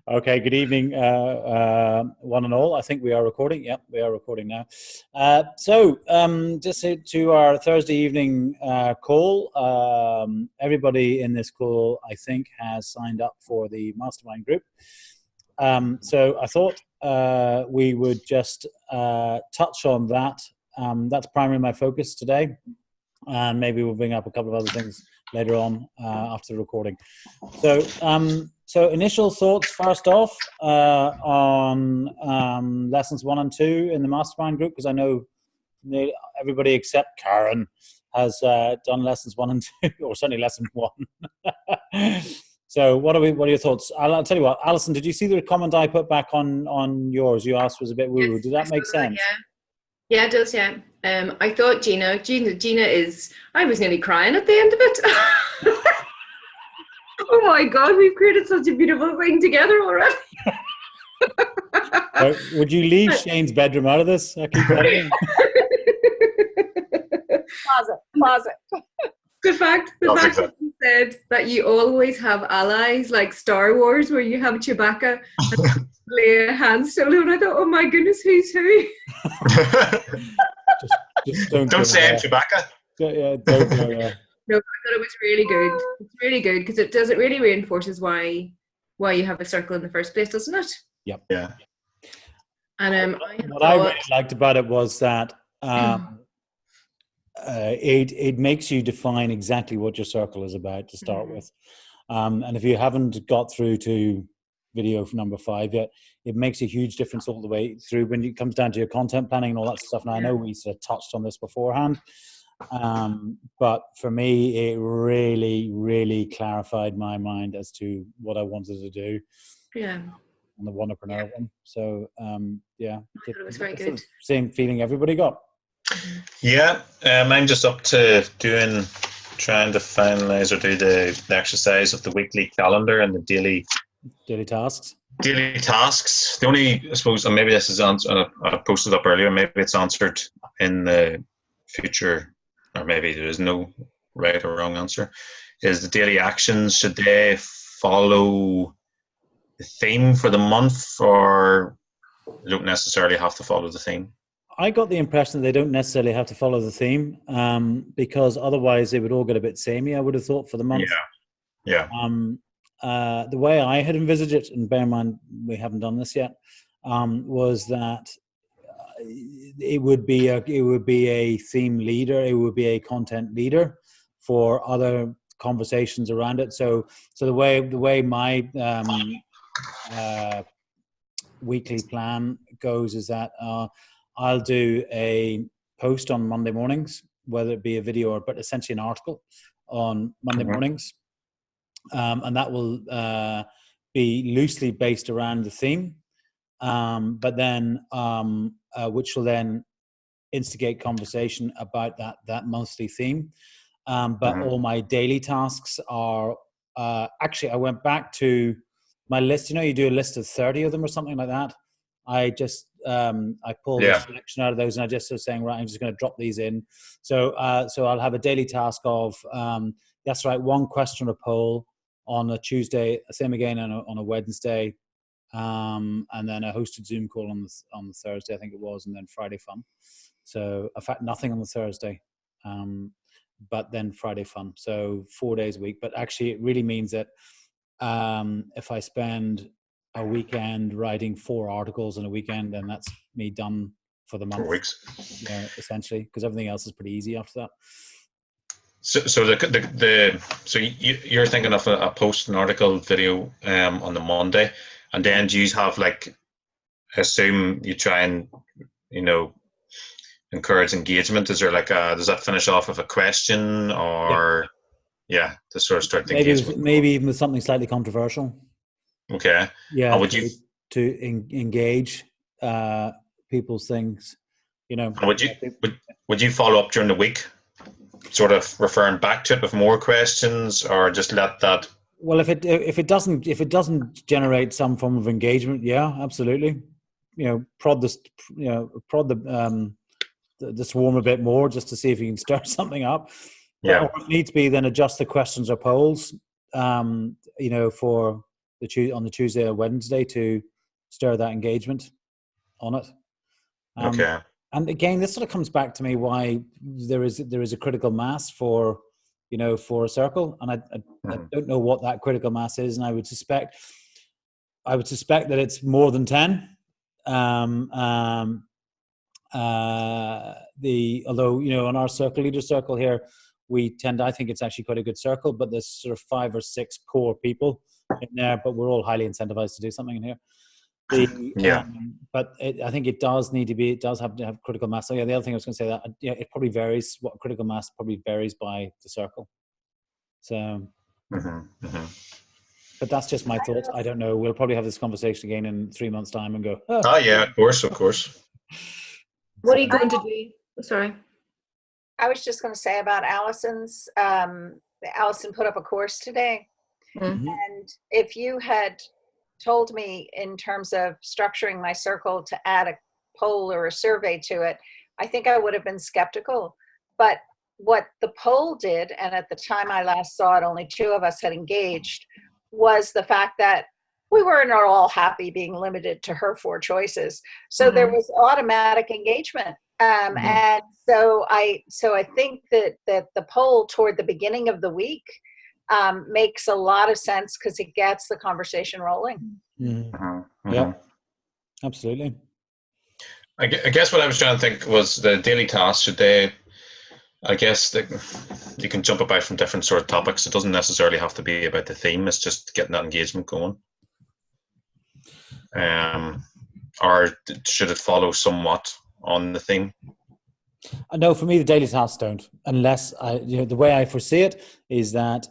Okay, good evening, one and all. I think we are recording. Yep, we are recording now. Just to our Thursday evening call, everybody in this call, I think, has signed up for the mastermind group. So I thought we would just touch on that. That's primarily my focus today. And maybe we'll bring up a couple of other things later on after the recording. So initial thoughts first off on lessons 1 and 2 in the mastermind group, because I know everybody except Karen has done lessons 1 and 2, or certainly lesson 1. So what are your thoughts? I'll tell you what, Alison, did you see the comment I put back on yours? You asked was a bit woo-woo. Did that make sense? Yeah, it does, yeah. I thought Gina is, I was nearly crying at the end of it. Oh my God, we've created such a beautiful thing together already. Would you leave Shane's bedroom out of this? I keep telling you. Pause it. The fact that you said that you always have allies like Star Wars, where you have Chewbacca and Leia Han Solo, and I thought, oh my goodness, who's who? just don't say Chewbacca. Yeah, don't go there. No, I thought it was really good. It's really good because it really reinforces why you have a circle in the first place, doesn't it? Yep. Yeah. And what I really liked about it was that it makes you define exactly what your circle is about to start with. And if you haven't got through to video number 5 yet, it makes a huge difference all the way through when it comes down to your content planning and all that stuff. Now, I know we sort of touched on this beforehand, but for me, it really, really clarified my mind as to what I wanted to do. Yeah. On the Wonderpreneur one. So, yeah. I thought it was very good. Same feeling everybody got. Yeah, I'm just up to trying to finalize or do the exercise of the weekly calendar and the daily tasks. Daily tasks. The only, I suppose, and maybe this is answered, I posted up earlier, maybe it's answered in the future, or maybe there is no right or wrong answer, is the daily actions. Should they follow the theme for the month, or they don't necessarily have to follow the theme? I got the impression that they don't necessarily have to follow the theme, because otherwise they would all get a bit samey, I would have thought, for the month. Yeah. The way I had envisaged it, and bear in mind we haven't done this yet, was that it would be a theme leader, it would be a content leader for other conversations around it. So the way my weekly plan goes is that I'll do a post on Monday mornings, whether it be a video but essentially an article on Monday mornings. And that will be loosely based around the theme, but then which will then instigate conversation about that monthly theme. But all my daily tasks are actually, I went back to my list. You know, you do a list of 30 of them or something like that. I just I pulled a selection out of those, and I just was saying, right, I'm just going to drop these in. So I'll have a daily task of that's right, 1 question or poll on a Tuesday, same again on a Wednesday, and then a hosted Zoom call on the Thursday, I think it was, and then Friday fun. So in fact, nothing on the Thursday, but then Friday fun. So 4 days a week. But actually, it really means that if I spend a weekend writing 4 articles in a weekend, then that's me done for the month. 4 weeks. Yeah, essentially, because everything else is pretty easy after that. So you're thinking of a post, an article, video on the Monday, and then do you have, like, I assume you try and, encourage engagement? Is there does that finish off with a question, or to sort of start the engagement? Maybe even with something slightly controversial. Okay. Yeah. To engage people's things, Would you follow up during the week, sort of referring back to it with more questions, or just let that? Well, if it doesn't generate some form of engagement, yeah, absolutely. Prod the swarm a bit more just to see if you can stir something up. Yeah. Or if needs be, then adjust the questions or polls for on the Tuesday or Wednesday to stir that engagement on it. Okay. And again, this sort of comes back to me why there is a critical mass for a circle, and I don't know what that critical mass is, and I would suspect that it's more than 10. Although in our leader circle here, I think it's actually quite a good circle, but there's sort of 5 or 6 core people in there, but we're all highly incentivized to do something in here. But I think it does have to have critical mass. So the other thing I was going to say that it probably varies. What critical mass probably varies by the circle. So, but that's just my thoughts. I don't know. We'll probably have this conversation again in 3 months' time and go. Oh yeah, of course. What are you going to do? Sorry. I was just going to say about Allison's. Allison put up a course today, and if you had told me in terms of structuring my circle to add a poll or a survey to it, I think I would have been skeptical. But what the poll did, and at the time I last saw it, only 2 of us had engaged, was the fact that we weren't all happy being limited to her 4 choices. So there was automatic engagement. And so I think that the poll toward the beginning of the week makes a lot of sense because it gets the conversation rolling. Yeah, absolutely. I guess what I was trying to think was the daily tasks. I guess you can jump about from different sort of topics. It doesn't necessarily have to be about the theme. It's just getting that engagement going. Or should it follow somewhat on the theme? No, for me, the daily tasks don't, unless the way I foresee it is that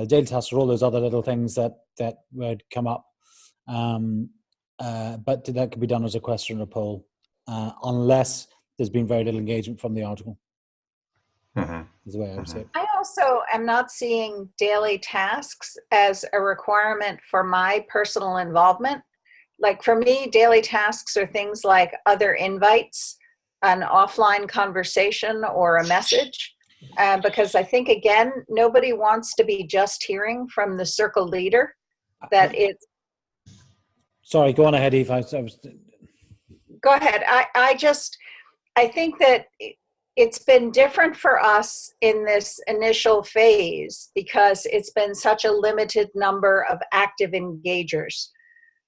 daily tasks are all those other little things that would come up, but that could be done as a question or poll, unless there's been very little engagement from the article. Is the way I would say it. I also am not seeing daily tasks as a requirement for my personal involvement. Like for me, daily tasks are things like other invites, an offline conversation, or a message. Because I think, again, nobody wants to be just hearing from the circle leader that it's... Sorry, go on ahead, Eve. Go ahead. I think that it's been different for us in this initial phase because it's been such a limited number of active engagers.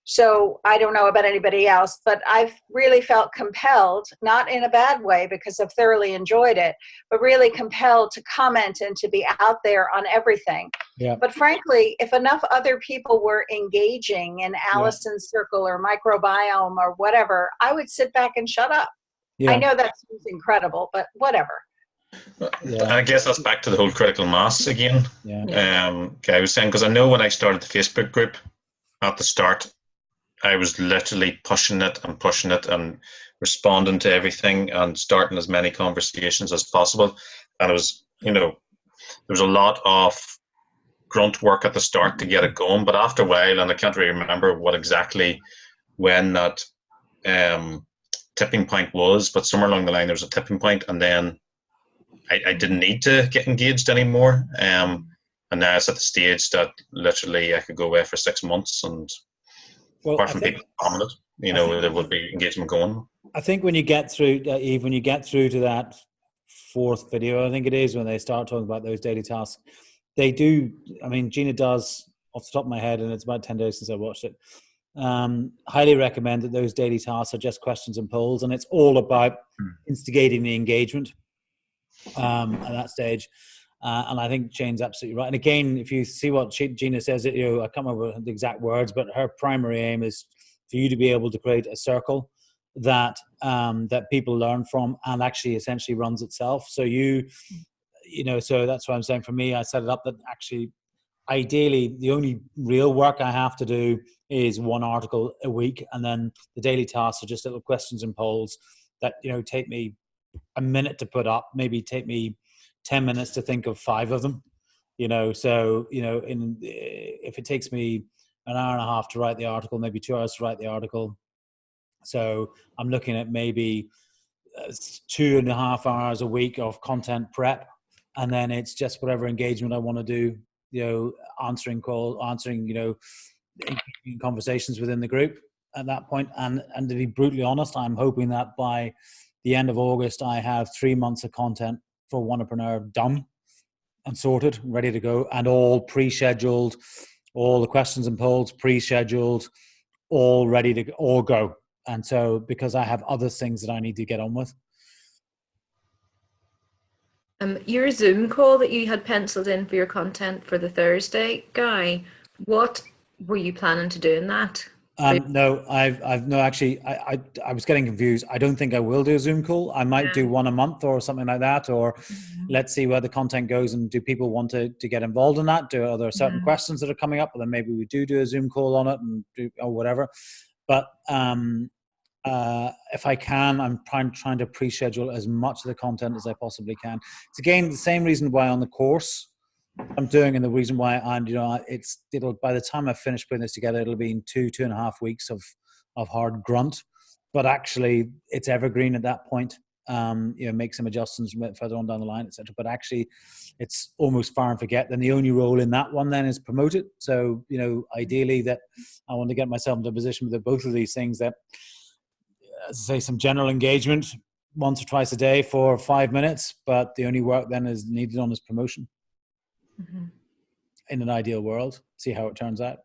So I don't know about anybody else, but I've really felt compelled, not in a bad way because I've thoroughly enjoyed it, but really compelled to comment and to be out there on everything. Yeah. But frankly, if enough other people were engaging in Allison's circle or microbiome or whatever, I would sit back and shut up. Yeah. I know that seems incredible, but whatever. Yeah. I guess that's back to the whole critical mass again. I was saying, because I know when I started the Facebook group at the start, I was literally pushing it and responding to everything and starting as many conversations as possible. And it was, there was a lot of grunt work at the start to get it going, but after a while, and I can't really remember when that tipping point was, but somewhere along the line there was a tipping point, and then I didn't need to get engaged anymore. And now it's at the stage that literally I could go away for 6 months and apart from people commented, there would be engagement going. I think when you get through, Eve, when you get through to that 4th video, I think it is, when they start talking about those daily tasks, they do. I mean, Gina does, off the top of my head, and it's about 10 days since I watched it. Highly recommend that those daily tasks are just questions and polls, and it's all about instigating the engagement at that stage. And I think Jane's absolutely right. And again, if you see what Gina says, I can't remember the exact words, but her primary aim is for you to be able to create a circle that that people learn from and actually essentially runs itself. So so that's why I'm saying, for me, I set it up that actually, ideally, the only real work I have to do is 1 article a week, and then the daily tasks are just little questions and polls that take me a minute to put up, maybe take me 10 minutes to think of 5 of them, so if it takes me an hour and a half to write the article, maybe 2 hours to write the article, so I'm looking at maybe 2.5 hours a week of content prep, and then it's just whatever engagement I want to do answering conversations within the group at that point. And to be brutally honest, I'm hoping that by the end of August, I have 3 months of content for Wantrepreneur done and sorted, ready to go, and all pre-scheduled, all the questions and polls pre-scheduled, all ready to all go. And so, because I have other things that I need to get on with. Your Zoom call that you had penciled in for your content for the Thursday, Guy, what were you planning to do in that? No, I was getting confused. I don't think I will do a Zoom call. I might do one a month or something like that, or let's see where the content goes, and do people want to get involved in that? Are there certain questions that are coming up? Well, then maybe we do a Zoom call on it and do or whatever. But if I can, I'm trying to pre-schedule as much of the content as I possibly can. It's again the same reason why on the course I'm doing, and the reason why it'll by the time I finish putting this together, it'll be in 2.5 weeks of hard grunt, but actually it's evergreen at that point. Make some adjustments further on down the line, etc. But actually it's almost fire and forget. Then the only role in that one then is promote it. So ideally that I want to get myself into a position with both of these things, that as I say, some general engagement once or twice a day for 5 minutes, but the only work then is needed on is promotion. In an ideal world, see how it turns out.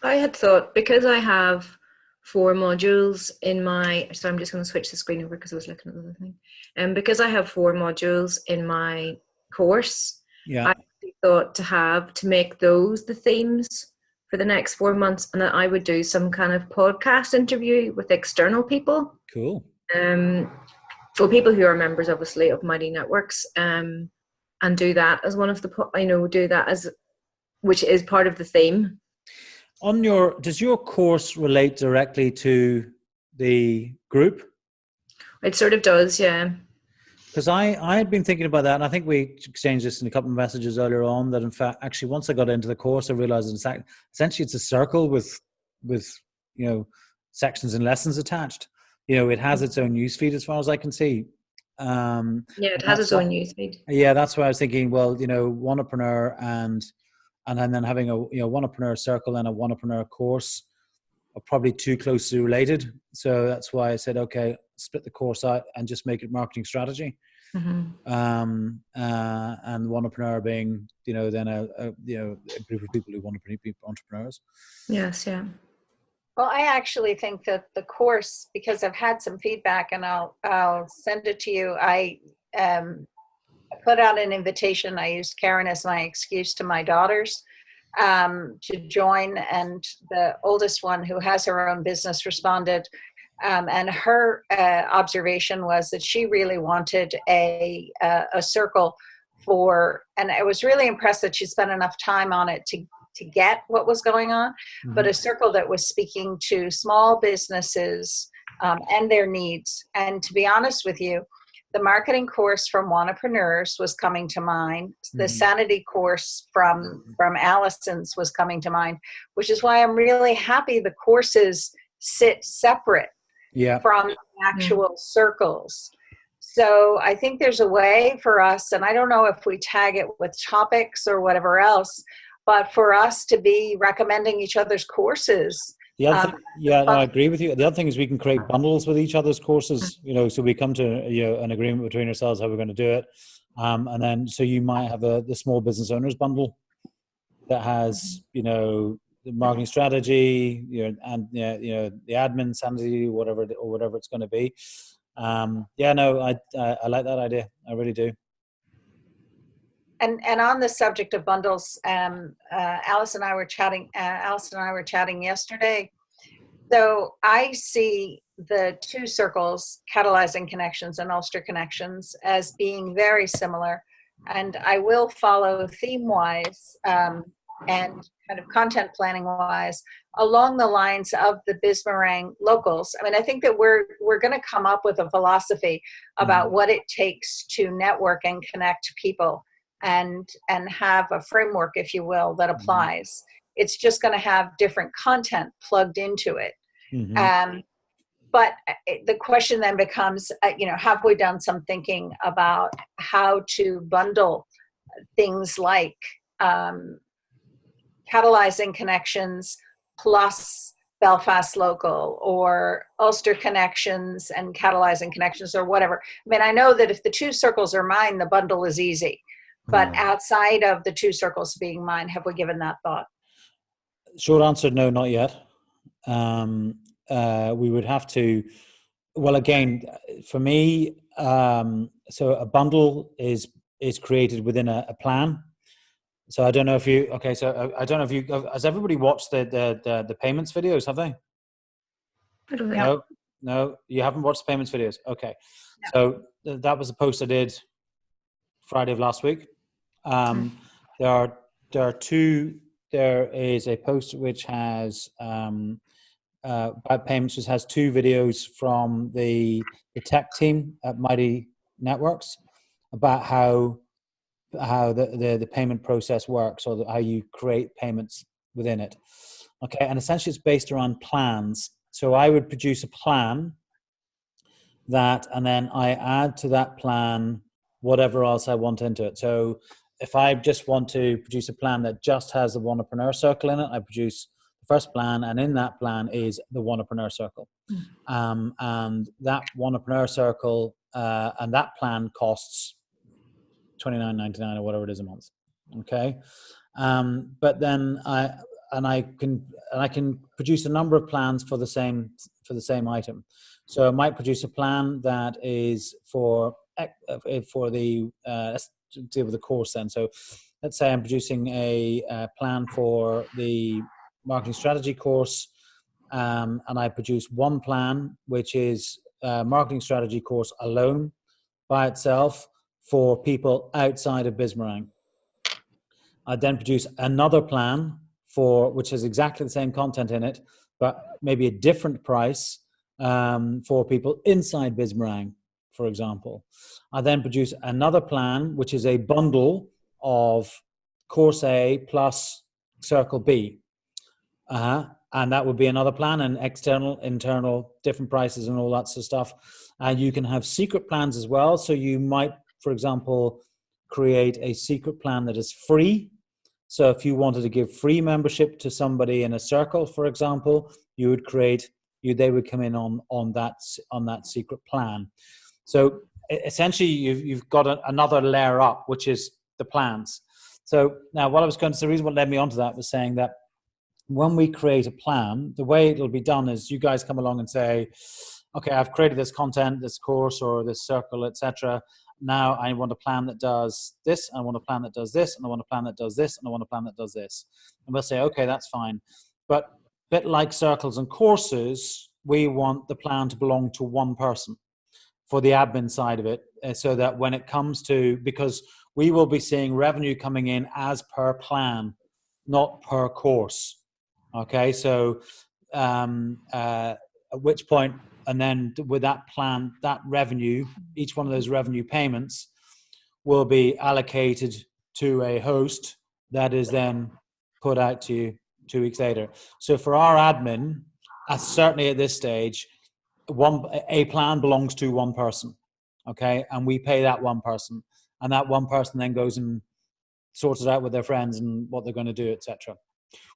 I had thought, because I have 4 modules in my, so I'm just going to switch the screen over because I was looking at the other thing. And because I have 4 modules in my course, I thought to make those the themes for the next 4 months, and that I would do some kind of podcast interview with external people. Cool. For people who are members, obviously, of Mighty Networks, and do that as one of the, which is part of the theme. Does your course relate directly to the group? It sort of does, yeah. Because I had been thinking about that, and I think we exchanged this in a couple of messages earlier on, that in fact, actually, once I got into the course, I realized essentially it's a circle with sections and lessons attached. It has its own newsfeed as far as I can see. It has its own newsfeed. Yeah, that's why I was thinking, well, Wantrepreneur and then having a Wantrepreneur circle and a Wantrepreneur course are probably too closely related. So that's why I said, okay, split the course out and just make it marketing strategy. And Wantrepreneur being, then a group of people who want to be entrepreneurs. Yes, yeah. Well, I actually think that the course, because I've had some feedback, and I'll send it to you. I put out an invitation. I used Karen as my excuse to my daughters to join, and the oldest one, who has her own business, responded. And her observation was that she really wanted a circle and I was really impressed that she spent enough time on it to get what was going on, but a circle that was speaking to small businesses and their needs. And to be honest with you, the marketing course from Wantrepreneurs was coming to mind. The sanity course from Allison's was coming to mind, which is why I'm really happy the courses sit separate from the actual circles. So I think there's a way for us, and I don't know if we tag it with topics or whatever else, but for us to be recommending each other's courses. The other thing, I agree with you. The other thing is we can create bundles with each other's courses, so we come to an agreement between ourselves how we're going to do it. And then, so you might have the small business owners bundle that has, the marketing strategy, and the admin sanity, whatever it's going to be. I like that idea. I really do. And on the subject of bundles, Alice and I were chatting yesterday. So I see the 2 circles, Catalyzing Connections and Ulster Connections, as being very similar. And I will follow theme-wise and kind of content planning-wise along the lines of the Bismarang locals. I mean, I think that we're going to come up with a philosophy about what it takes to network and connect people. And have a framework, if you will, that applies. It's just going to have different content plugged into it. But the question then becomes, have we done some thinking about how to bundle things like catalyzing connections plus Belfast local, or Ulster connections and catalyzing connections, or whatever. I mean, I know that if the 2 circles are mine, the bundle is easy. But outside of the 2 circles being mine, have we given that thought? Short answer, no, not yet. We would have to, well, again, for me, so a bundle is created within a plan. So I don't know if you, okay, so I don't know if you, has everybody watched the payments videos, have they? I don't know. No, you haven't watched the payments videos. Okay. No. So that was a post I did Friday of last week. There is a post which has about payments, which has 2 videos from the tech team at Mighty Networks about how the payment process works, or how you create payments within it. Okay, and essentially it's based around plans. So I would produce a plan and then I add to that plan whatever else I want into it. So if I just want to produce a plan that just has the Wantrepreneur Circle in it, I produce the first plan, and in that plan is the Wantrepreneur Circle. And that Wantrepreneur Circle and that plan costs $29.99 or whatever it is a month. Okay, but then I can produce a number of plans for the same item. So I might produce a plan that is for the let's deal with the course then. So let's say I'm producing a plan for the marketing strategy course, and I produce one plan which is a marketing strategy course alone by itself for people outside of Bismarck. I then produce another plan which has exactly the same content in it, but maybe a different price for people inside Bismarck, for example. I then produce another plan, which is a bundle of Course A plus Circle B. And that would be another plan, and external, internal, different prices and all that sort of stuff. And you can have secret plans as well. So you might, for example, create a secret plan that is free. So if you wanted to give free membership to somebody in a circle, for example, you would they would come in on that secret plan. So essentially you've got another layer up, which is the plans. So now the reason what led me onto that was saying that when we create a plan, the way it'll be done is you guys come along and say, okay, I've created this content, this course or this circle, etc. Now I want a plan that does this, and I want a plan that does this, and I want a plan that does this, and I want a plan that does this. And we'll say, okay, that's fine. But a bit like circles and courses, we want the plan to belong to one person for the admin side of it, so that when it comes to, because we will be seeing revenue coming in as per plan, not per course. Okay, so at which point, and then with that plan, that revenue, each one of those revenue payments will be allocated to a host that is then put out to you 2 weeks later. So for our admin, certainly at this stage, a plan belongs to one person, okay, and we pay that one person, and that one person then goes and sorts it out with their friends and what they're going to do, etc.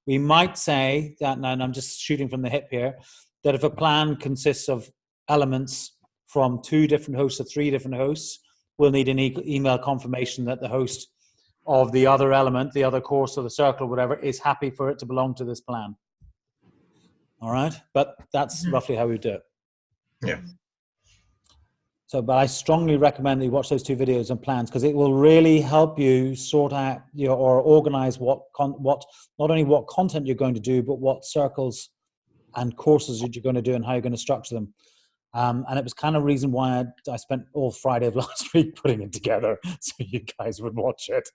We might say that, and I'm just shooting from the hip here, that if a plan consists of elements from 2 different hosts or 3 different hosts, we'll need an email confirmation that the host of the other element, the other course or the circle or whatever, is happy for it to belong to this plan. All right, but that's roughly how we do it. Yeah. So, but I strongly recommend that you watch those 2 videos and plans, because it will really help you sort out or organize what not only what content you're going to do, but what circles and courses that you're going to do and how you're going to structure them. And it was kind of reason why I spent all Friday of last week putting it together, so you guys would watch it.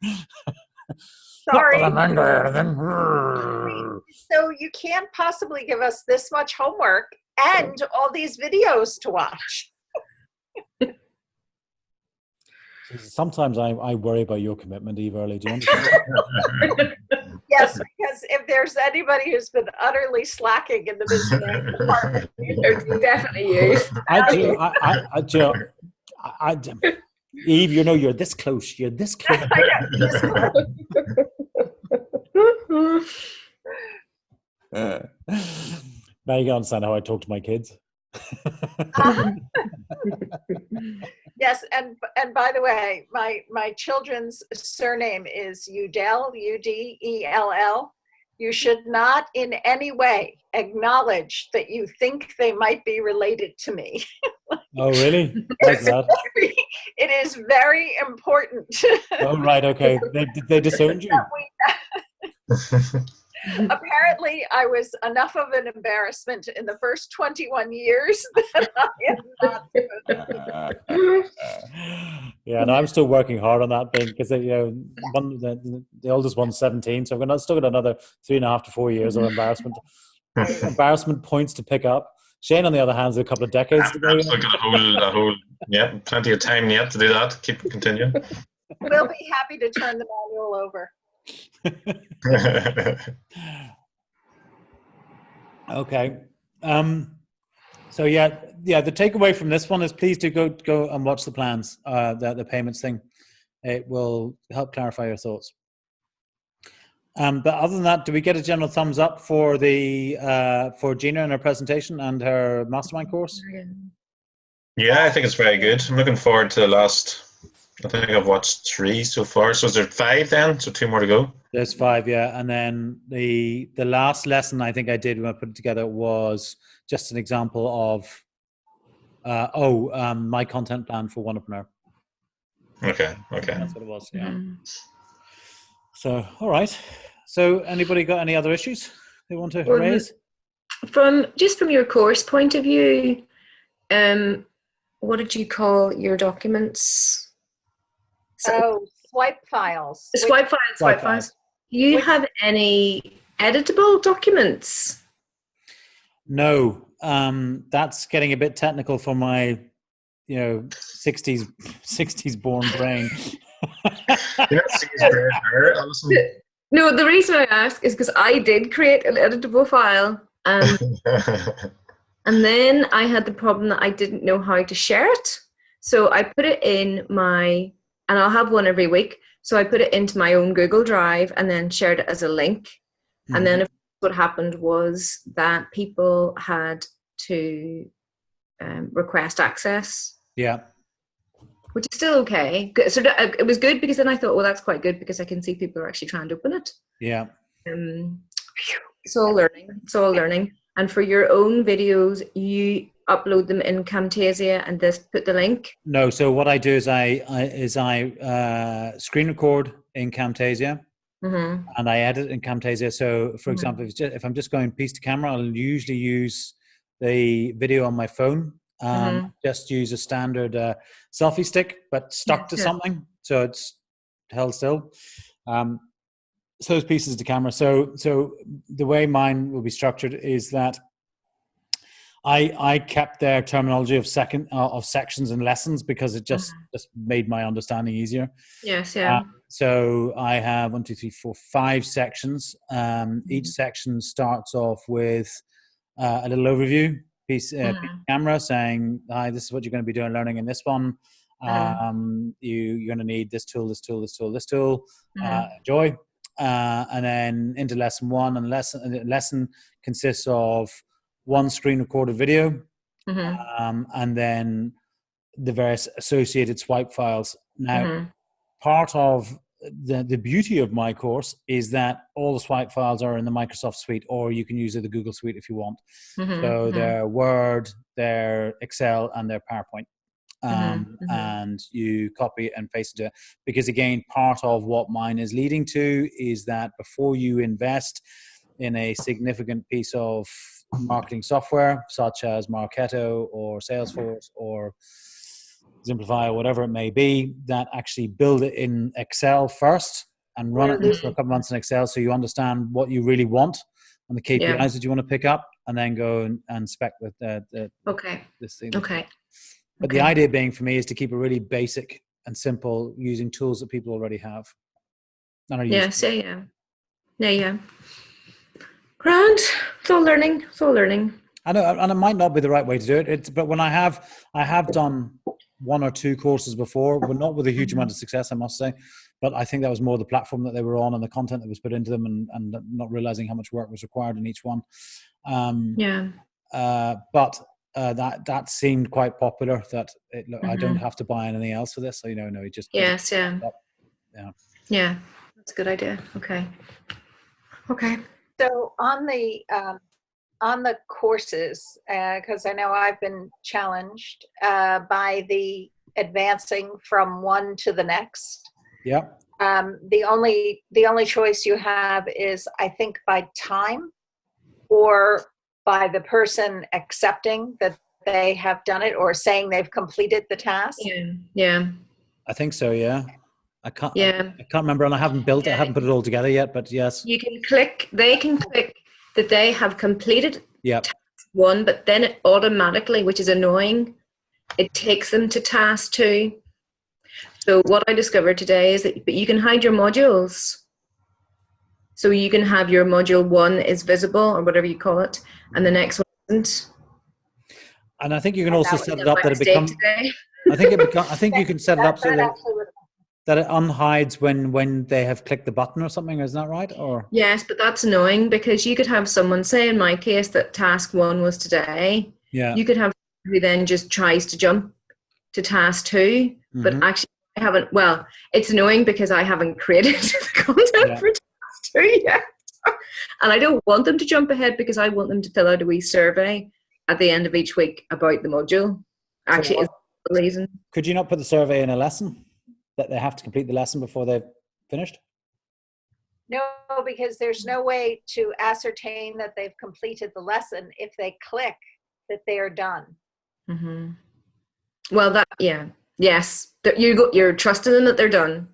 Sorry. So you can't possibly give us this much homework and all these videos to watch. Sometimes I worry about your commitment, Eve Early. Do you understand? Yes, because if there's anybody who's been utterly slacking in the business department, It's definitely you. Eve, you're this close. You're this close. Now you can understand how I talk to my kids. Yes, and by the way, my children's surname is Udell, Udell. You should not in any way acknowledge that you think they might be related to me. Oh, really? How's that? It is very important. Oh, right. Okay. They disowned you. Apparently, I was enough of an embarrassment in the first 21 years that I am not. Yeah, and I'm still working hard on that thing because the oldest one's 17, so I've still got another 3.5 to 4 years of embarrassment points to pick up. Shane, on the other hand, is a couple of decades to go. I've still got a whole, plenty of time yet to do that. Keep continuing. We'll be happy to turn the manual over. Okay. So the takeaway from this one is please do go and watch the plans, the payments thing. It will help clarify your thoughts. But other than that, do we get a general thumbs up for for Gina and her presentation and her mastermind course? Yeah, I think it's very good. I'm looking forward to the last. I think I've watched 3 so far. So is there 5 then? So 2 more to go. There's 5, yeah. And then the last lesson I think I did when I put it together was just an example of my content plan for Wonderpreneur. Okay. That's what it was. Yeah. So all right. So anybody got any other issues they want to raise? From your course point of view, what did you call your documents? Swipe files. Swipe files. Do you have any editable documents? No, that's getting a bit technical for my, 60s born brain. No, the reason I ask is because I did create an editable file, and then I had the problem that I didn't know how to share it. So I put it in and I'll have one every week. So I put it into my own Google Drive and then shared it as a link. Mm-hmm. And then what happened was that people had to request access. Yeah. Which is still okay. So it was good because then I thought, well, that's quite good because I can see people are actually trying to open it. Yeah. It's all learning. And for your own videos, you upload them in Camtasia and just put the link? No. So what I do is I screen record in Camtasia, mm-hmm. and I edit in Camtasia. So, for example, if I'm just going piece to camera, I'll usually use the video on my phone. Mm-hmm. Just use a standard selfie stick, but stuck to something, so it's held still. So those pieces to camera. So the way mine will be structured is that I kept their terminology of sections and lessons because it just made my understanding easier. Yes, yeah. So I have 1, 2, 3, 4, 5 sections. Each section starts off with a little overview piece camera saying, "Hi, this is what you're going to be doing learning in this one. You're going to need this tool, this tool, this tool, this tool. Enjoy." And then into lesson 1, and lesson consists of 1 screen recorded video, and then the various associated swipe files. Now, part of the beauty of my course is that all the swipe files are in the Microsoft suite, or you can use the Google suite if you want. So they're Word, they're Excel, and they're PowerPoint. And you copy and paste it, because again, part of what mine is leading to is that before you invest in a significant piece of marketing software such as Marketo or Salesforce or Simplify or whatever it may be, that actually build it in Excel first and run it for a couple months in Excel so you understand what you really want and the KPIs that you want to pick up, and then go and spec with this thing. But the idea being for me is to keep it really basic and simple using tools that people already have. Yeah. Grand. It's all learning. I know, and it might not be the right way to do it. But when I have done one or two courses before, but not with a huge amount of success, I must say. But I think that was more the platform that they were on and the content that was put into them, and not realizing how much work was required in each one. But that seemed quite popular. That I don't have to buy anything else for this. So he just yeah. That's a good idea. Okay. So on the courses, because I know I've been challenged by the advancing from one to the next. Yeah. The only choice you have is, I think, by time or by the person accepting that they have done it or saying they've completed the task. Yeah. I think so. Yeah. I can't remember, and I haven't put it all together yet, but yes. They can click that they have completed task 1, but then it automatically, which is annoying, it takes them to task 2. So what I discovered today is that you can hide your modules. So you can have your module 1 is visible, or whatever you call it, and the next one isn't. And I think you can also set it up that it becomes. I think you can set it up so that it unhides when they have clicked the button or something. Isn't that right? Or yes, but that's annoying, because you could have someone, say in my case that task 1 was today. Yeah. You could have who then just tries to jump to task 2, but actually I haven't. Well, it's annoying because I haven't created the content for task 2 yet, and I don't want them to jump ahead because I want them to fill out a wee survey at the end of each week about the module. Actually, is the reason. Could you not put the survey in a lesson that they have to complete the lesson before they've finished? No, because there's no way to ascertain that they've completed the lesson if they click that they are done. Well, yes, you're trusting them that they're done.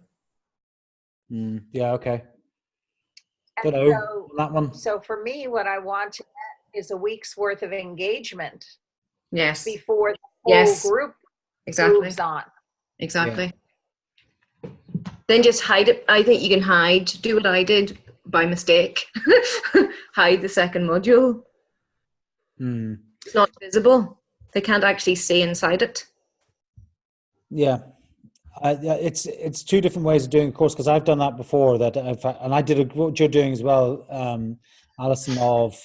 Yeah. Okay. That one. So for me, what I want to get is a week's worth of engagement. Yes. Before the whole group moves on. Exactly. Yeah. Then just hide it. I think you can do what I did by mistake. Hide the second module. It's not visible. They can't actually see inside it. Yeah. It's two different ways of doing a course, because I've done that before. And I did what you're doing as well, Alison, of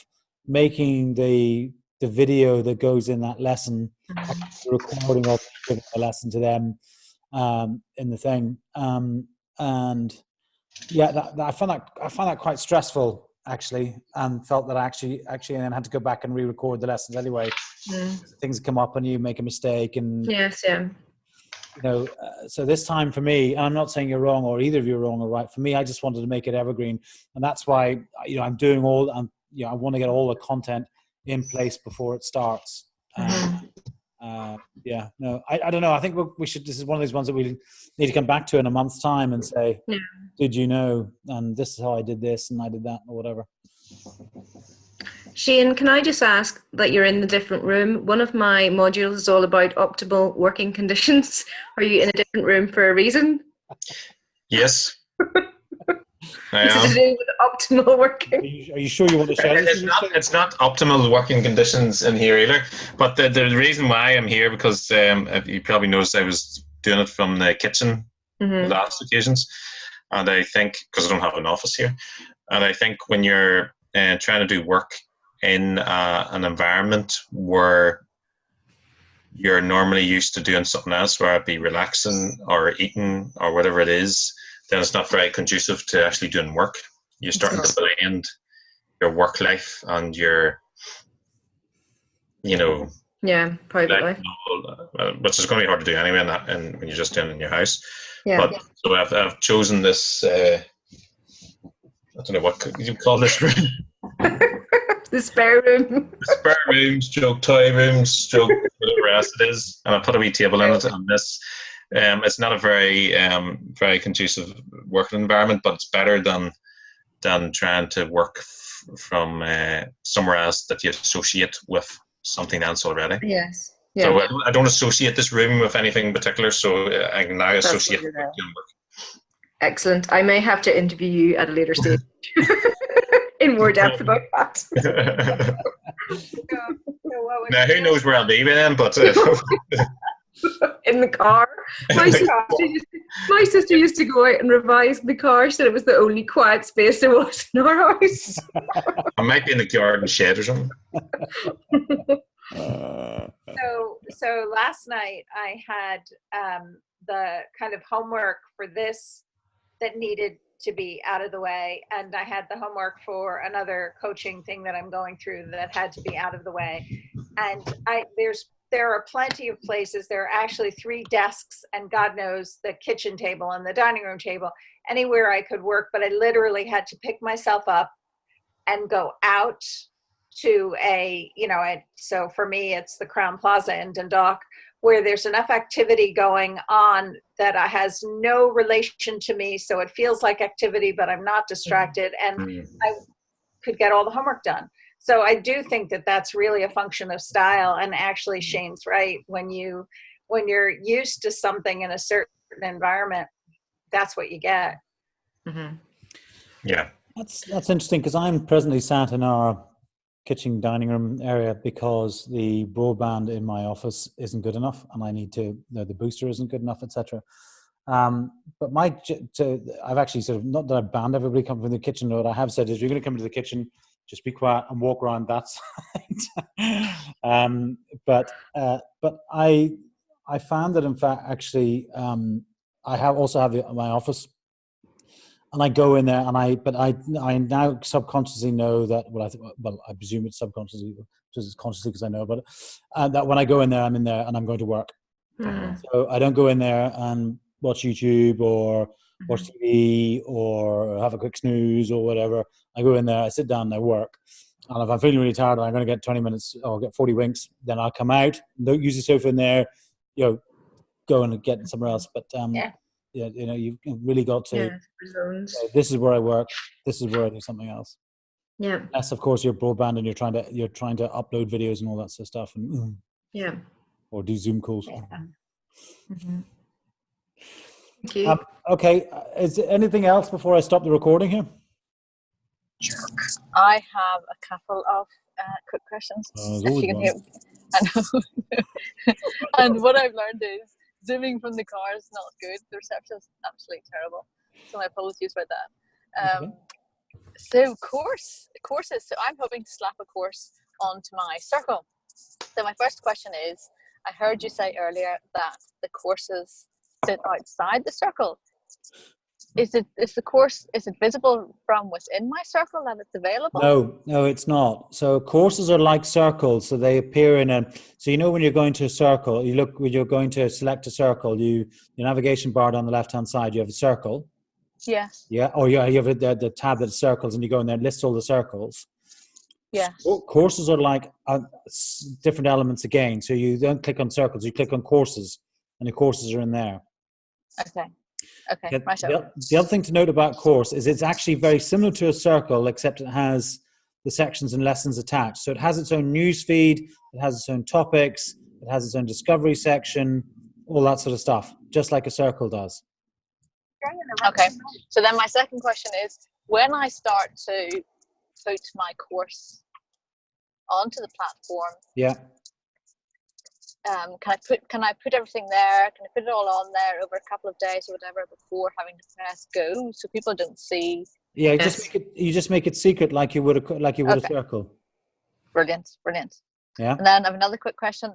making the video that goes in that lesson, the recording of the lesson to them in the thing. And yeah, I found that quite stressful, actually, and felt that I actually then had to go back and re-record the lessons anyway. Things come up and you make a mistake, and so this time for me, and I'm not saying you're wrong or either of you are wrong or right. For me, I just wanted to make it evergreen, and that's why I'm doing I want to get all the content in place before it starts. I don't know. I think we should. This is one of these ones that we need to come back to in a month's time and say, did you know? And this is how I did this and I did that, or whatever. Shane, can I just ask that you're in a different room? One of my modules is all about optimal working conditions. Are you in a different room for a reason? Yes. I am. To do with optimal working. Are you sure you want to share this? It's not optimal working conditions in here either. But the reason why I'm here, because you probably noticed I was doing it from the kitchen the last occasions, and I think because I don't have an office here, and I think when you're trying to do work in an environment where you're normally used to doing something else, whether it be relaxing or eating or whatever it is, then it's not very conducive to actually doing work. You're starting to blend your work life and your, private life, which is going to be hard to do anyway when you're just doing it in your house. But so I've chosen this. I don't know what you call this room. The spare room. The spare room, stroke toy room, stroke whatever else it is, and I put a wee table in it. And this, it's not a very conducive working environment, but it's better than trying to work from somewhere else that you associate with something else already. Yes. Yeah. So I don't associate this room with anything in particular, so I can now associate it with doing work. Excellent. I may have to interview you at a later stage in more depth about that. Now, who knows where I'll be then, but in the car. My sister used to go out and revise the car, said it was the only quiet space there was in our house. I might be in the garden shed or something. So last night I had the kind of homework for this that needed to be out of the way, and I had the homework for another coaching thing that I'm going through that had to be out of the way. And there are plenty of places. There are actually 3 desks, and God knows the kitchen table and the dining room table, anywhere I could work, but I literally had to pick myself up and go out to so for me, it's the Crown Plaza in Dundalk, where there's enough activity going on that has no relation to me. So it feels like activity, but I'm not distracted, and I could get all the homework done. So I do think that that's really a function of style. And actually, Shane's right. When you're used to something in a certain environment, that's what you get. Mm-hmm. Yeah. That's interesting, because I'm presently sat in our kitchen dining room area because the broadband in my office isn't good enough, and I need to, the booster isn't good enough, etc. But I've actually sort of, not that I've banned everybody coming from the kitchen, but what I have said is, you're going to come to the kitchen, just be quiet and walk around that side. But I found that, in fact, actually, I also have my office, and I go in there, and I now subconsciously know that, I presume it's subconsciously, because it's consciously because I know about it, that when I go in there, I'm in there and I'm going to work. So I don't go in there and watch YouTube or watch TV or have a quick snooze or whatever. I go in there, I sit down, and I work. And if I'm feeling really tired and I'm going to get 20 minutes or get 40 winks, then I'll come out, don't use the sofa in there, go and get somewhere else. But you've really got to, this is where I work, this is where I do something else. Yeah. Unless, of course, you're broadband and you're trying to upload videos and all that sort of stuff, and or do Zoom calls. Yeah. Mm-hmm. Thank you. Okay, is there anything else before I stop the recording here? I have a couple of quick questions. If you can hear me. I know. And what I've learned is zooming from the car is not good. The reception is absolutely terrible. So my apologies about that. So courses. So I'm hoping to slap a course onto my Circle. So my first question is, I heard you say earlier that the courses sit outside the Circle. Is the course, is it visible from within my Circle that it's available? No, it's not. So courses are like circles. So they appear in when you're going to a circle, when you're going to select a circle, your navigation bar down the left-hand side, you have a circle. Yes. Yeah. Or you have the tab that circles, and you go in there and list all the circles. Yes. So courses are like different elements again. So you don't click on circles, you click on courses, and the courses are in there. Okay. The other thing to note about course is it's actually very similar to a circle, except it has the sections and lessons attached. So it has its own news feed, it has its own topics, it has its own discovery section, all that sort of stuff, just like a circle does. Okay. So then my second question is, when I start to put my course onto the platform, can I put everything there? Can I put it all on there over a couple of days or whatever before having to press go, so people don't see? Yeah, you just make it secret, like you would a circle. Brilliant. Yeah. And then I have another quick question.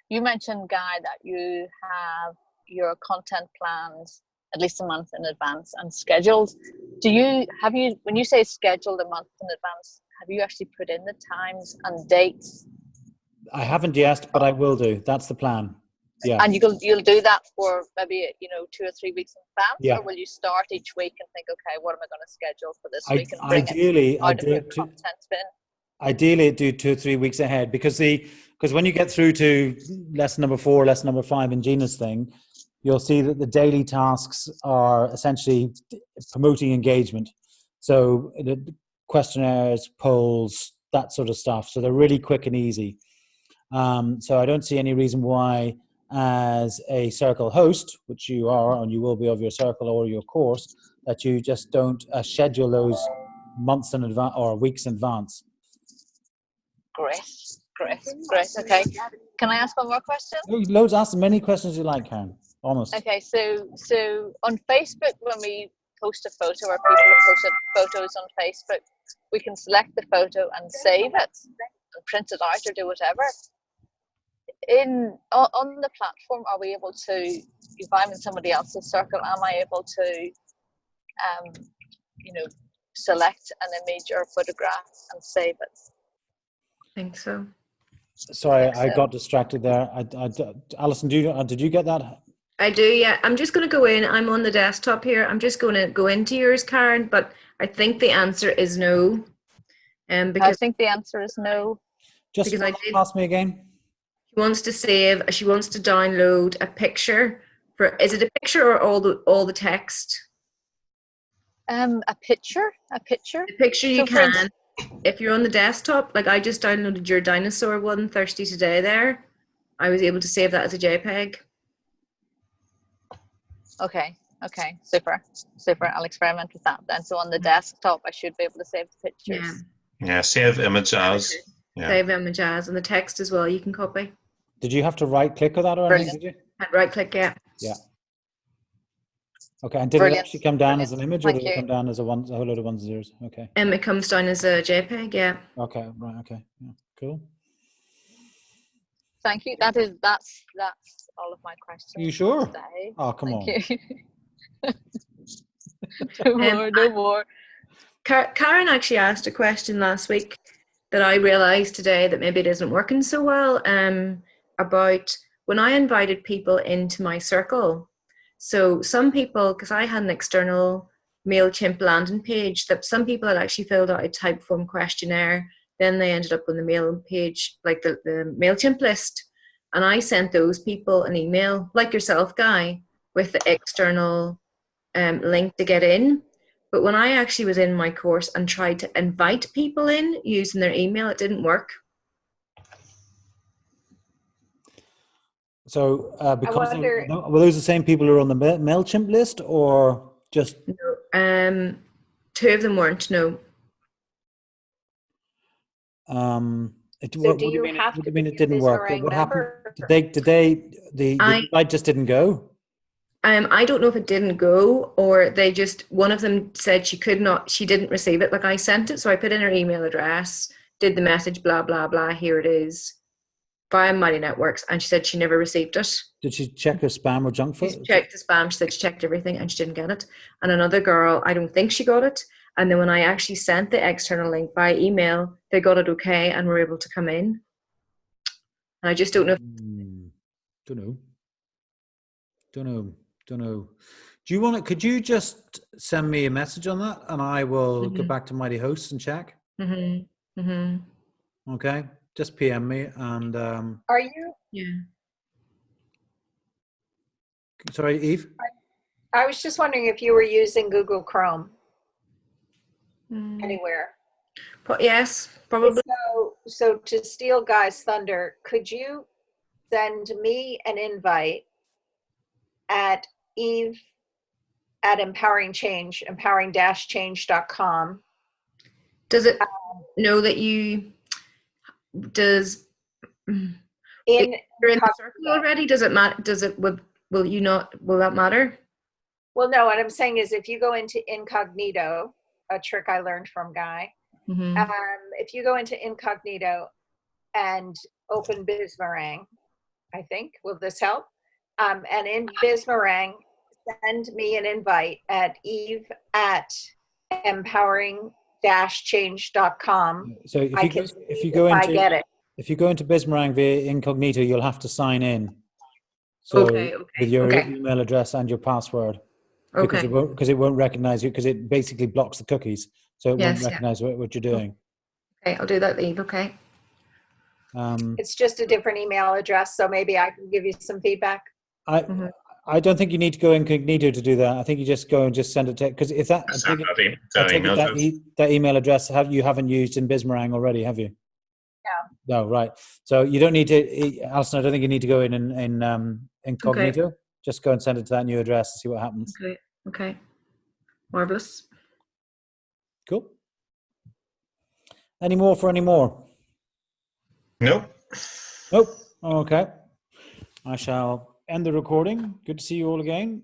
You mentioned, Guy, that you have your content plans at least a month in advance and scheduled. When you say scheduled a month in advance, have you actually put in the times and dates? I haven't yet, but I will do. That's the plan. Yeah. And you'll do that for maybe 2 or 3 weeks in advance, yeah. Or will you start each week and think, okay, what am I going to schedule for this week, and ideally, do 2 or 3 weeks ahead, because when you get through to lesson number 4, lesson number 5 in Gina's thing, you'll see that the daily tasks are essentially promoting engagement. So the questionnaires, polls, that sort of stuff. So they're really quick and easy. So I don't see any reason why, as a Circle host, which you are, and you will be of your Circle or your course, that you just don't schedule those months in advance or weeks in advance. Great. Great. Okay. Can I ask one more question? Loads. Ask as many questions you like, Karen. Honest. Okay. So on Facebook, when we post a photo or people have posted photos on Facebook, we can select the photo and save it and print it out or do whatever. On the platform, are we able to, if I'm in somebody else's circle, am I able to select an image or photograph and save it? I think so. Sorry, I got distracted there. Alison, did you get that? I do, yeah. I'm just going to go in. I'm on the desktop here. I'm just going to go into yours, Karen, but I think the answer is no. Because I think the answer is no. Just ask me again. She wants to save. She wants to download a picture. Is it a picture or all the text? A picture. A picture you can. If you're on the desktop, like I just downloaded your dinosaur one Thirsty Today there. I was able to save that as a JPEG. Okay, super. I'll experiment with that then. So on the desktop, I should be able to save the pictures. Yeah, save image as. Yeah. Save image as, and the text as well, you can copy. Did you have to right-click on that or anything, did you? Right-click, yeah. Yeah. Okay, and did it actually come down as an image or did it come down as a whole load of ones and zeros? Okay. It comes down as a JPEG, yeah. Okay, right, okay. Yeah, cool. Thank you. That's all of my questions. Are you sure? Today. Oh, come on. No more. Karen actually asked a question last week that I realised today that maybe it isn't working so well, about when I invited people into my circle. So some people, because I had an external MailChimp landing page, that some people had actually filled out a type form questionnaire, then they ended up on the mail page, like the MailChimp list. And I sent those people an email, like yourself, Guy, with the external link to get in. But when I actually was in my course and tried to invite people in using their email, it didn't work. So because were those the same people who are on the MailChimp list or just? No, two of them weren't, no. What do you mean it didn't work? What happened? The invite just didn't go? I don't know if it didn't go or one of them said she didn't receive it. Like I sent it, so I put in her email address, did the message, blah, blah, blah, here it is, via Mighty Networks, and she said she never received it. Did she check her spam or junk folder? She checked the spam, she said she checked everything and she didn't get it. And another girl, I don't think she got it. And then when I actually sent the external link by email, they got it okay and were able to come in. And I just don't know. Don't know. Do you want to? Could you just send me a message on that, and I will go back to Mighty Hosts and check. Okay, just PM me and. Are you? Yeah. Sorry, Eve. I was just wondering if you were using Google Chrome anywhere. Yes, probably. So to steal Guy's thunder, could you send me an invite at Eve at empowering-change.com? Does it know that you in you're in the circle already? Does it matter? Will that matter? Well, no, what I'm saying is if you go into incognito, a trick I learned from Guy, if you go into incognito and open Bizmarang, I think, will this help? And in Bizmarang, send me an invite at Eve at empowering-change.com. So if you go into Bizmarang via incognito, you'll have to sign in. So with your email address and your password, because it won't recognize you, because it basically blocks the cookies, so it won't recognize what you're doing. Okay, I'll do that, Eve. Okay. It's just a different email address, so maybe I can give you some feedback. I don't think you need to go incognito to do that. I think you just go and just send it to, because if that email address you haven't used in Bizmarang already, have you? No, right. So you don't need to, Alison, I don't think you need to go in incognito. Okay. Just go and send it to that new address and see what happens. Okay. Marvelous. Cool. Any more? Nope. Nope. Okay. I shall end the recording. Good to see you all again.